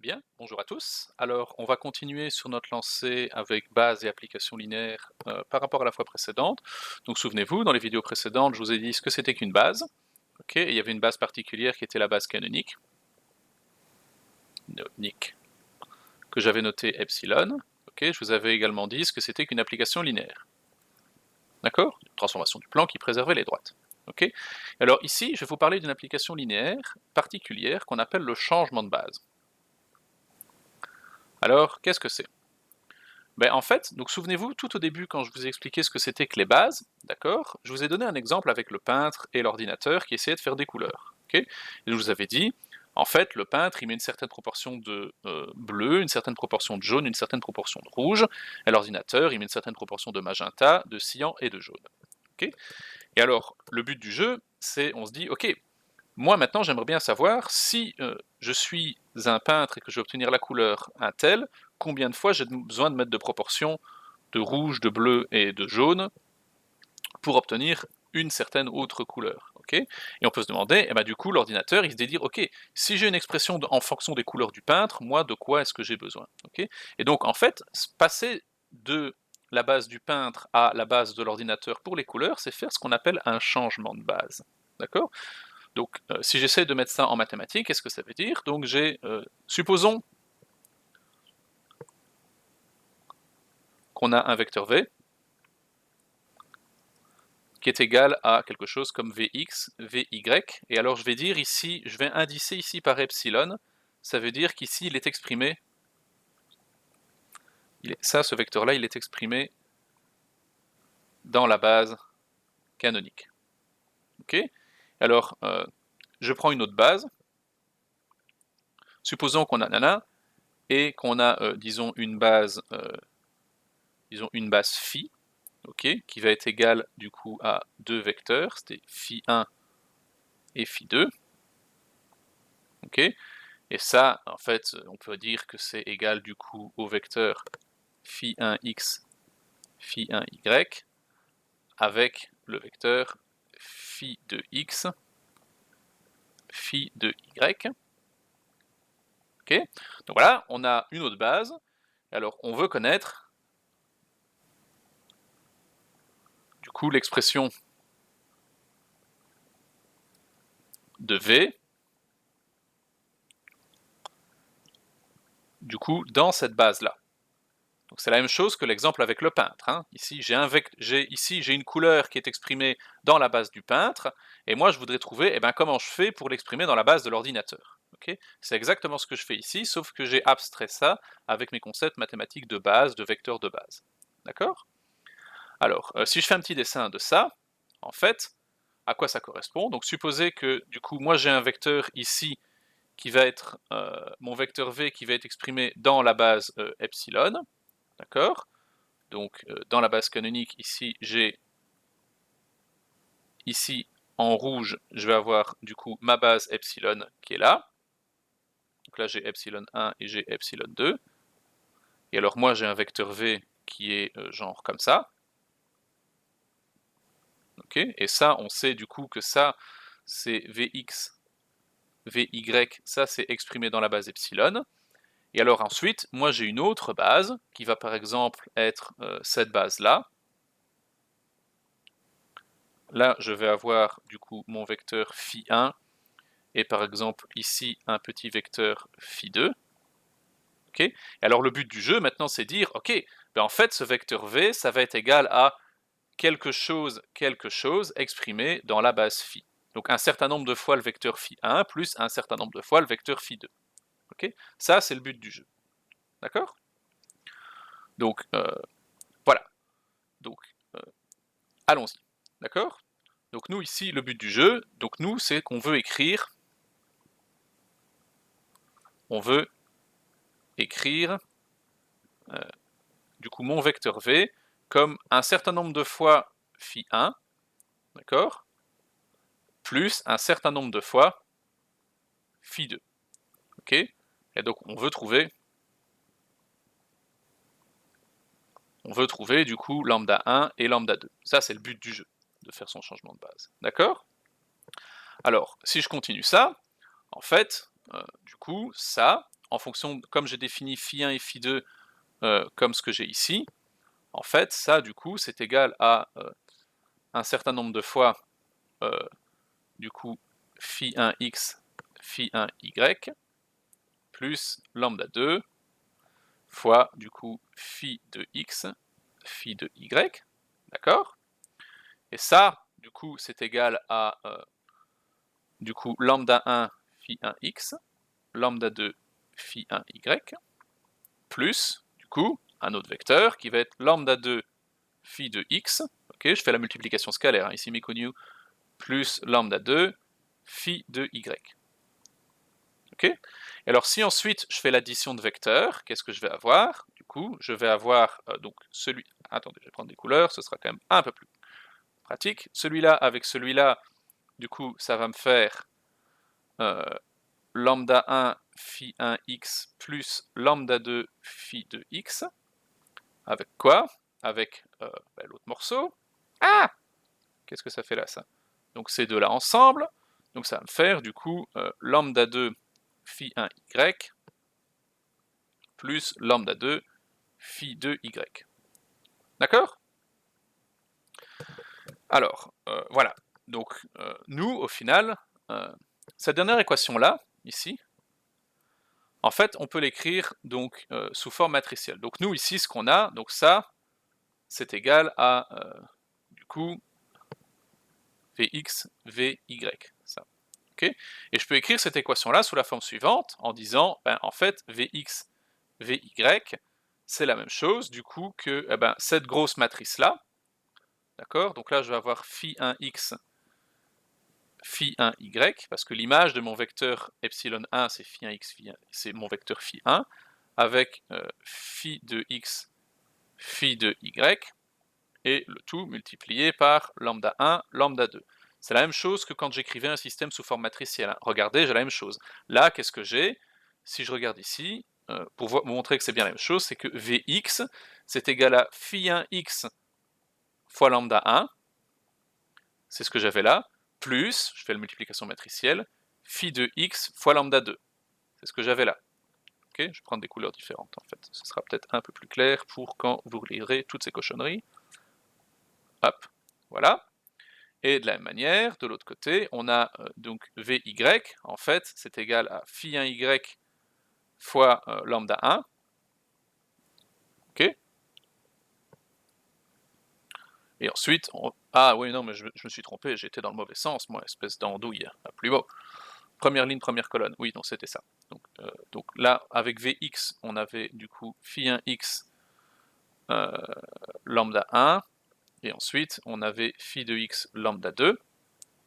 Bien, bonjour à tous. Alors, on va continuer sur notre lancée avec base et applications linéaires par rapport à la fois précédente. Donc, souvenez-vous, dans les vidéos précédentes, je vous ai dit ce que c'était qu'une base. Ok, et il y avait une base particulière qui était la base canonique, que j'avais notée epsilon. Ok, je vous avais également dit ce que c'était qu'une application linéaire. D'accord? Une transformation du plan qui préservait les droites. Ok. Alors ici, je vais vous parler d'une application linéaire particulière qu'on appelle le changement de base. Alors, qu'est-ce que c'est? Ben, en fait, donc souvenez-vous, tout au début, quand je vous ai expliqué ce que c'était que les bases, d'accord, je vous ai donné un exemple avec le peintre et l'ordinateur qui essayaient de faire des couleurs. Ok, et je vous avais dit, en fait, le peintre, il met une certaine proportion de bleu, une certaine proportion de jaune, une certaine proportion de rouge, et l'ordinateur, il met une certaine proportion de magenta, de cyan et de jaune. Ok, et alors, le but du jeu, c'est, on se dit, ok, moi maintenant j'aimerais bien savoir si je suis un peintre et que je vais obtenir la couleur un tel, combien de fois j'ai besoin de mettre de proportions de rouge, de bleu et de jaune pour obtenir une certaine autre couleur. Okay, et on peut se demander, eh ben, du coup l'ordinateur il se dit dire, ok, si j'ai une expression en fonction des couleurs du peintre, moi de quoi est-ce que j'ai besoin? Okay, et donc en fait, passer de la base du peintre à la base de l'ordinateur pour les couleurs, c'est faire ce qu'on appelle un changement de base. D'accord? Donc, si j'essaie de mettre ça en mathématiques, qu'est-ce que ça veut dire? Donc supposons qu'on a un vecteur v qui est égal à quelque chose comme vx, vy, et alors je vais dire ici, je vais indicer ici par epsilon, ça veut dire qu'ici il est exprimé, ce vecteur-là, il est exprimé dans la base canonique. Ok? Alors, je prends une autre base, supposons qu'on a nana, et qu'on a, disons, une base phi, okay, qui va être égale du coup à deux vecteurs, c'était phi1 et phi2. Ok, et ça, en fait, on peut dire que c'est égal du coup au vecteur phi1x, phi1y, avec le vecteur phi2x, phi2y. Ok, donc voilà, on a une autre base. Alors, on veut connaître du coup l'expression de v, du coup, dans cette base-là. Donc c'est la même chose que l'exemple avec le peintre. Hein. Ici, j'ai une couleur qui est exprimée dans la base du peintre, et moi je voudrais trouver comment je fais pour l'exprimer dans la base de l'ordinateur. Okay, c'est exactement ce que je fais ici, sauf que j'ai abstrait ça avec mes concepts mathématiques de base, de vecteurs de base. D'accord? Alors, si je fais un petit dessin de ça, en fait, à quoi ça correspond? Donc supposez que du coup moi j'ai un vecteur ici qui va être mon vecteur v qui va être exprimé dans la base epsilon, d'accord? Donc dans la base canonique, ici j'ai, ici en rouge, je vais avoir du coup ma base epsilon qui est là. Donc là j'ai epsilon 1 et j'ai epsilon 2. Et alors moi j'ai un vecteur v qui est genre comme ça. Ok, et ça on sait du coup que ça c'est vx, vy, ça c'est exprimé dans la base epsilon. Et alors ensuite, moi j'ai une autre base qui va par exemple être cette base-là. Là, je vais avoir du coup mon vecteur phi1 et par exemple ici un petit vecteur phi2. Ok, et alors le but du jeu maintenant c'est dire, ok, en fait ce vecteur v ça va être égal à quelque chose exprimé dans la base phi. Donc un certain nombre de fois le vecteur phi1 plus un certain nombre de fois le vecteur phi2. Ok, ça c'est le but du jeu. D'accord? Donc voilà. Donc allons-y. D'accord? Donc nous ici le but du jeu, donc nous c'est qu'on veut écrire, on veut écrire du coup mon vecteur v comme un certain nombre de fois phi1, d'accord, plus un certain nombre de fois phi2, ok, et donc on veut trouver du coup lambda 1 et lambda 2. Ça c'est le but du jeu, de faire son changement de base, d'accord? Alors si je continue ça, en fait, du coup ça, en fonction, comme j'ai défini phi1 et phi2 comme ce que j'ai ici, en fait, ça, du coup, c'est égal à un certain nombre de fois, du coup, phi1x, phi1y, plus lambda 2 fois, du coup, phi de x, phi de y, d'accord? Et ça, du coup, c'est égal à, du coup, lambda 1 phi 1x, lambda 2 phi 1y, plus, du coup, un autre vecteur qui va être lambda 2 phi de x, ok, je fais la multiplication scalaire, hein, ici méconnu, plus lambda 2 phi de y. Ok. Et alors si ensuite je fais l'addition de vecteurs, qu'est-ce que je vais avoir? Du coup, je vais avoir donc celui... Attendez, je vais prendre des couleurs, ce sera quand même un peu plus pratique. Celui-là avec celui-là, du coup, ça va me faire lambda 1 phi 1x plus lambda 2 phi 2x. Avec quoi? Avec l'autre morceau. Ah! Qu'est-ce que ça fait là, ça? Donc ces deux-là ensemble, donc ça va me faire du coup lambda 2 phi 1y plus lambda 2 phi 2y. D'accord? Alors, voilà. Donc, nous, au final, cette dernière équation-là, ici, en fait, on peut l'écrire donc sous forme matricielle. Donc nous, ici, ce qu'on a, donc ça, c'est égal à, du coup, Vx, Vy, ça. Okay, et je peux écrire cette équation-là sous la forme suivante, en disant, ben, en fait, Vx, Vy, c'est la même chose, du coup, que cette grosse matrice-là, d'accord? Donc là, je vais avoir phi 1x, phi 1y, parce que l'image de mon vecteur epsilon 1, c'est phi 1x, c'est mon vecteur phi 1, avec phi de x, phi de y, et le tout multiplié par lambda 1, lambda 2. C'est la même chose que quand j'écrivais un système sous forme matricielle. Regardez, j'ai la même chose. Là, qu'est-ce que j'ai? Si je regarde ici, pour vous montrer que c'est bien la même chose, c'est que Vx, c'est égal à phi 1x fois lambda 1, c'est ce que j'avais là, plus, je fais la multiplication matricielle, phi de x fois lambda 2, c'est ce que j'avais là. Okay, je vais prendre des couleurs différentes en fait, ce sera peut-être un peu plus clair pour quand vous lirez toutes ces cochonneries. Hop, voilà. Et de la même manière, de l'autre côté, on a donc Vy, en fait, c'est égal à phi 1y fois lambda 1. Ok. Et ensuite, ah oui, non, mais je me suis trompé, j'étais dans le mauvais sens, moi, espèce d'andouille, à plus haut. Première ligne, première colonne, oui, donc c'était ça. Donc là, avec Vx, on avait du coup phi 1x lambda 1, et ensuite, on avait phi de x lambda 2.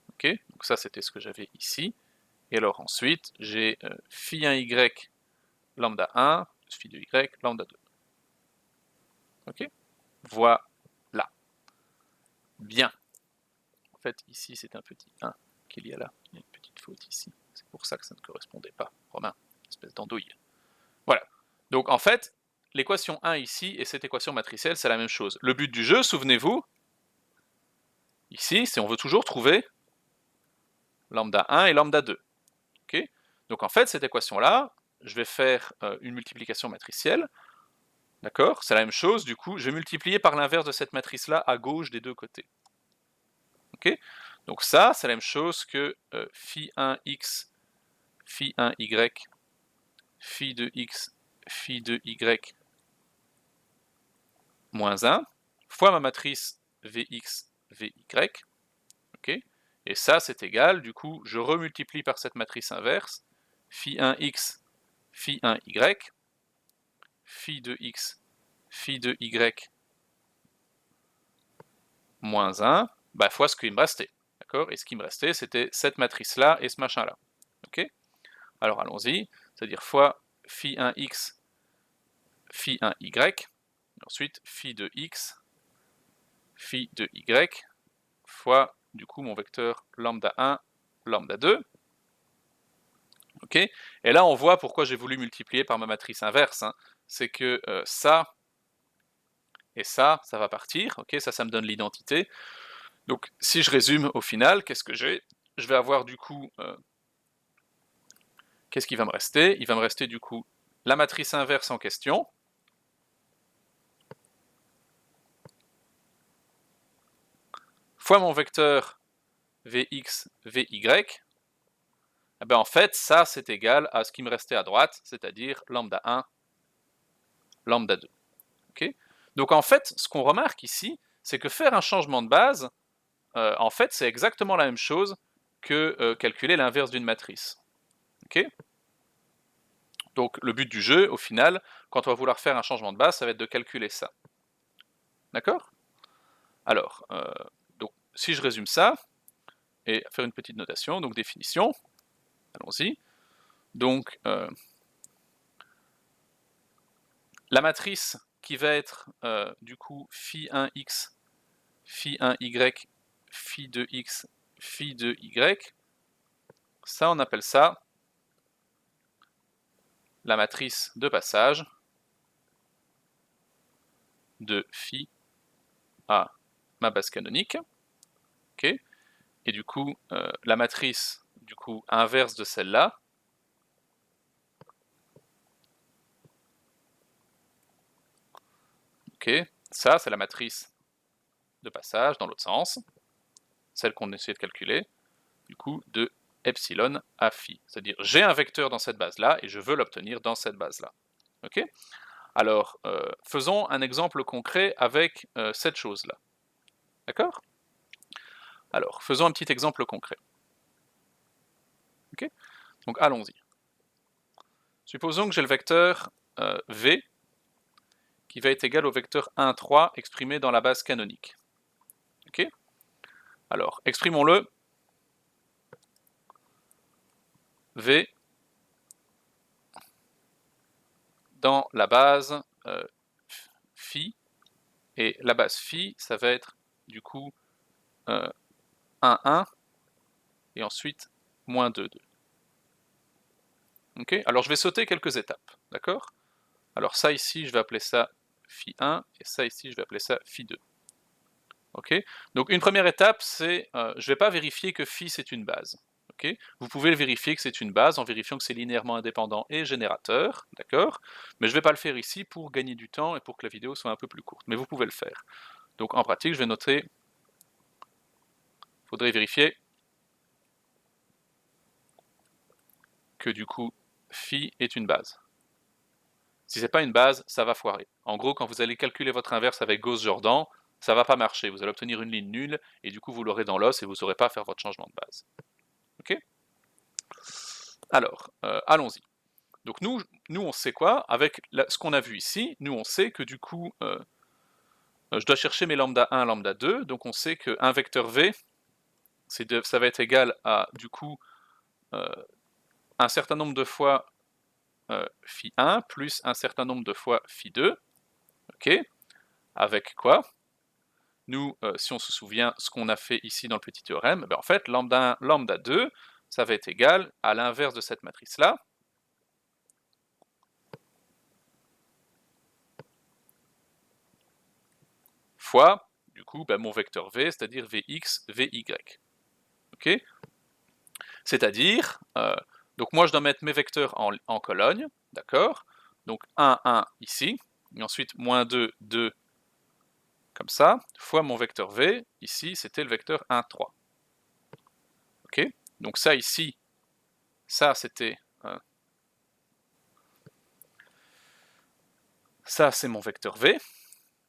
Ok, donc ça, c'était ce que j'avais ici. Et alors ensuite, j'ai phi 1y lambda 1 plus phi de y lambda 2. Ok, voilà. Bien. En fait, ici, c'est un petit 1 qu'il y a là. Il y a une petite faute ici. C'est pour ça que ça ne correspondait pas. Romain, espèce d'andouille. Voilà. Donc en fait, l'équation 1 ici et cette équation matricielle, c'est la même chose. Le but du jeu, souvenez-vous, ici, c'est on veut toujours trouver lambda 1 et lambda 2. Okay, donc en fait, cette équation-là, je vais faire une multiplication matricielle. D'accord? C'est la même chose, du coup, je vais multiplier par l'inverse de cette matrice-là à gauche des deux côtés. Ok? Donc ça, c'est la même chose que phi 1x, phi 1y, phi de x, phi de y, moins 1, fois ma matrice Vx, Vy. Ok? Et ça, c'est égal, du coup, je remultiplie par cette matrice inverse, phi 1x, phi 1y, phi de x, phi de y, moins 1, fois ce qu'il me restait. D'accord? Et ce qui me restait, c'était cette matrice-là et ce machin-là. Ok? Alors allons-y, c'est-à-dire fois phi 1x, phi 1y, ensuite phi de x, phi de y, fois du coup mon vecteur lambda 1, lambda 2. Ok? Et là on voit pourquoi j'ai voulu multiplier par ma matrice inverse. Hein. C'est que ça et ça va partir. Ok? Ça me donne l'identité. Donc si je résume au final, qu'est-ce que j'ai? Je vais avoir du coup qu'est-ce qui va me rester? Il va me rester du coup la matrice inverse en question, fois mon vecteur Vx, Vy, eh ben en fait, ça c'est égal à ce qui me restait à droite, c'est-à-dire lambda 1, lambda 2. Okay, donc en fait, ce qu'on remarque ici, c'est que faire un changement de base, en fait, c'est exactement la même chose que calculer l'inverse d'une matrice. Okay, donc le but du jeu, au final, quand on va vouloir faire un changement de base, ça va être de calculer ça. D'accord? Alors, donc, si je résume ça, et faire une petite notation, donc définition, allons-y. Donc, la matrice qui va être du coup phi1x, phi1y, phi2x, phi2y, ça on appelle ça la matrice de passage de phi à ma base canonique. Okay, et du coup, la matrice du coup inverse de celle-là, okay, ça c'est la matrice de passage dans l'autre sens, celle qu'on essaie de calculer, du coup de epsilon à phi. C'est-à-dire j'ai un vecteur dans cette base-là et je veux l'obtenir dans cette base-là. Okay, alors, faisons un exemple concret avec cette chose-là. D'accord? Alors, faisons un petit exemple concret. Okay, donc allons-y. Supposons que j'ai le vecteur V qui va être égal au vecteur 1, 3 exprimé dans la base canonique. Ok, alors, exprimons-le. V dans la base phi, et la base phi, ça va être du coup 1, 1, et ensuite moins 2, 2. Ok, alors je vais sauter quelques étapes, d'accord? Alors ça ici, je vais appeler ça phi 1, et ça ici, je vais appeler ça phi 2. Ok, donc une première étape, c'est, je ne vais pas vérifier que phi c'est une base. Okay, vous pouvez vérifier que c'est une base en vérifiant que c'est linéairement indépendant et générateur, d'accord? Mais je ne vais pas le faire ici pour gagner du temps et pour que la vidéo soit un peu plus courte, mais vous pouvez le faire. Donc en pratique, je vais noter, il faudrait vérifier que du coup, phi est une base. Si c'est pas une base, ça va foirer. En gros, quand vous allez calculer votre inverse avec Gauss-Jordan, ça va pas marcher. Vous allez obtenir une ligne nulle et du coup, vous l'aurez dans l'os et vous saurez pas faire votre changement de base. Ok? Alors, allons-y. Donc nous, on sait quoi? Avec ce qu'on a vu ici, nous on sait que du coup, je dois chercher mes lambda 1, lambda 2, donc on sait qu'un vecteur V, ça va être égal à du coup un certain nombre de fois phi 1 plus un certain nombre de fois phi 2, ok? Avec quoi? Nous, si on se souvient ce qu'on a fait ici dans le petit théorème, ben en fait lambda 1, lambda 2, ça va être égal à l'inverse de cette matrice-là, fois, du coup, ben, mon vecteur V, c'est-à-dire Vx, Vy. Ok, c'est-à-dire, donc moi je dois mettre mes vecteurs en colonne, d'accord? Donc 1, 1 ici, et ensuite moins 2, 2, comme ça, fois mon vecteur V, ici c'était le vecteur 1, 3. Ok, donc ça ici, ça c'était, ça c'est mon vecteur V,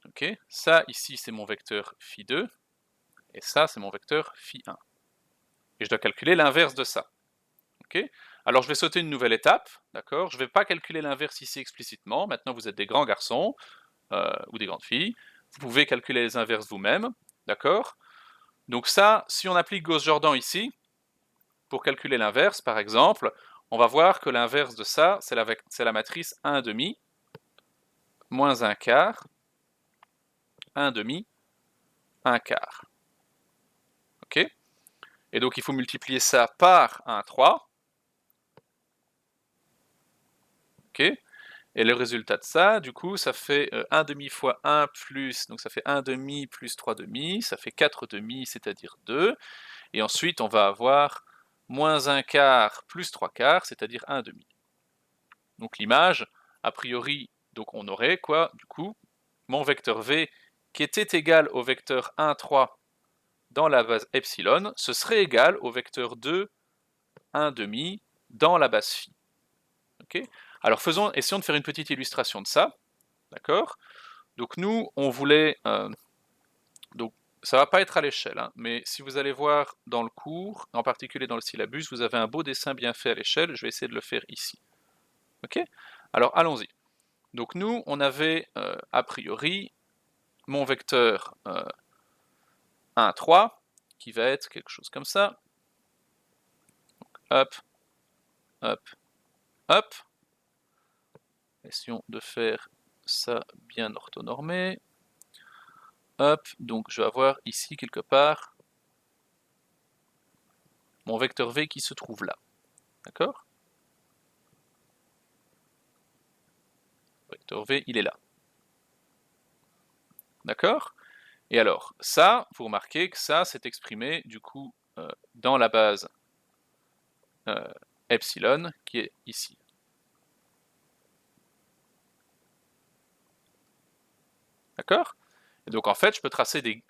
ok, ça ici c'est mon vecteur phi 2, et ça c'est mon vecteur phi 1. Et je dois calculer l'inverse de ça. Okay, alors je vais sauter une nouvelle étape, d'accord? Je ne vais pas calculer l'inverse ici explicitement, maintenant vous êtes des grands garçons, ou des grandes filles, vous pouvez calculer les inverses vous-même, d'accord? Donc ça, si on applique Gauss-Jordan ici, pour calculer l'inverse par exemple, on va voir que l'inverse de ça, c'est la matrice 1 demi, moins 1 quart, 1 demi, 1 quart. Ok? Et donc il faut multiplier ça par 1, 3. Ok? Et le résultat de ça, du coup, ça fait 1 demi fois 1 plus, donc ça fait 1 demi plus 3 demi, ça fait 4 demi, c'est-à-dire 2. Et ensuite, on va avoir moins 1 quart plus 3 quarts, c'est-à-dire 1 demi. Donc l'image, a priori, donc on aurait quoi, du coup, mon vecteur V qui était égal au vecteur 1, 3 dans la base epsilon, ce serait égal au vecteur 2, 1 demi dans la base phi. Okay, alors essayons de faire une petite illustration de ça, d'accord? Donc nous, on voulait, donc ça va pas être à l'échelle, hein, mais si vous allez voir dans le cours, en particulier dans le syllabus, vous avez un beau dessin bien fait à l'échelle, je vais essayer de le faire ici. Ok? Alors allons-y. Donc nous, on avait a priori mon vecteur 1, 3, qui va être quelque chose comme ça. Donc, hop, hop, hop. Essayons de faire ça bien orthonormé. Hop, donc je vais avoir ici quelque part mon vecteur V qui se trouve là. D'accord? Vecteur V, il est là. D'accord? Et alors, ça, vous remarquez que ça, c'est exprimé du coup dans la base epsilon qui est ici. D'accord? Et donc en fait, je peux tracer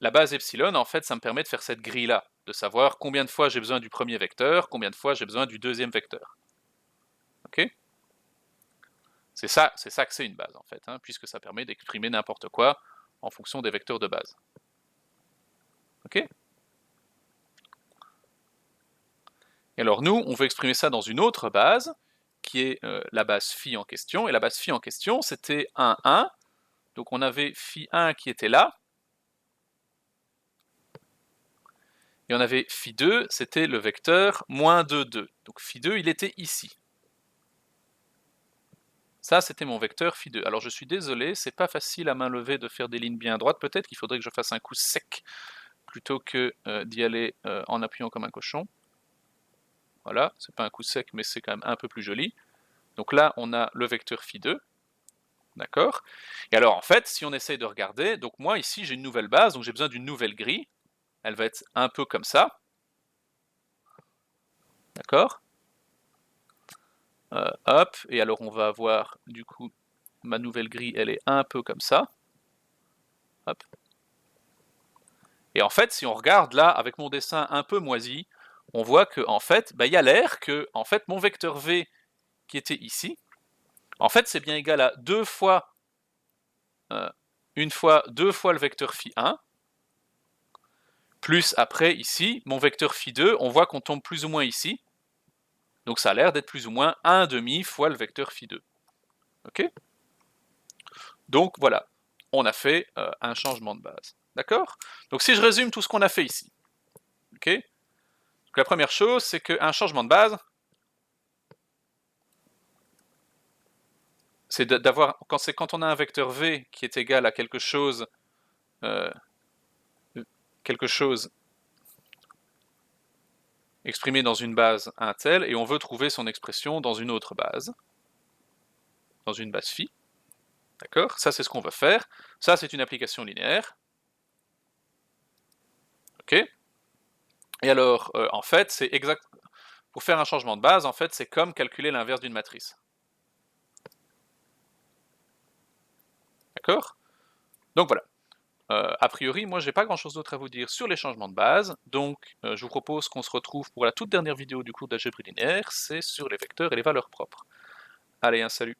la base epsilon, en fait, ça me permet de faire cette grille-là, de savoir combien de fois j'ai besoin du premier vecteur, combien de fois j'ai besoin du deuxième vecteur. Ok? C'est ça que c'est une base, en fait, hein, puisque ça permet d'exprimer n'importe quoi en fonction des vecteurs de base. Ok? Et alors nous, on veut exprimer ça dans une autre base, qui est la base phi en question, et la base phi en question, c'était 1, 1, donc on avait phi 1 qui était là, et on avait phi 2, c'était le vecteur moins 2, 2. Donc phi 2, il était ici. Ça, c'était mon vecteur phi 2. Alors je suis désolé, c'est pas facile à main levée de faire des lignes bien droites. Peut-être qu'il faudrait que je fasse un coup sec plutôt que d'y aller en appuyant comme un cochon. Voilà, c'est pas un coup sec, mais c'est quand même un peu plus joli. Donc là, on a le vecteur phi 2. D'accord? Et alors, en fait, si on essaye de regarder, donc moi, ici, j'ai une nouvelle base, donc j'ai besoin d'une nouvelle grille. Elle va être un peu comme ça. D'accord? Hop, et alors on va avoir, du coup, ma nouvelle grille, elle est un peu comme ça. Hop. Et en fait, si on regarde là, avec mon dessin un peu moisi, on voit que en fait, il y a l'air que en fait, mon vecteur V qui était ici, en fait, c'est bien égal à 2 fois, deux fois le vecteur phi 1, plus après ici, mon vecteur phi 2, on voit qu'on tombe plus ou moins ici, donc ça a l'air d'être plus ou moins 1 demi fois le vecteur phi 2. Ok? Donc voilà, on a fait un changement de base. D'accord? Donc si je résume tout ce qu'on a fait ici, ok? Donc la première chose, c'est qu'un changement de base, c'est d'avoir, quand on a un vecteur V qui est égal à quelque chose exprimé dans une base un tel, et on veut trouver son expression dans une autre base, dans une base phi. D'accord? Ça, c'est ce qu'on veut faire. Ça, c'est une application linéaire. Ok? Et alors, en fait, c'est exact. Pour faire un changement de base, en fait, c'est comme calculer l'inverse d'une matrice. D'accord? Donc voilà. A priori, moi, j'ai pas grand-chose d'autre à vous dire sur les changements de base, donc je vous propose qu'on se retrouve pour la toute dernière vidéo du cours d'algèbre linéaire, c'est sur les vecteurs et les valeurs propres. Allez, un salut!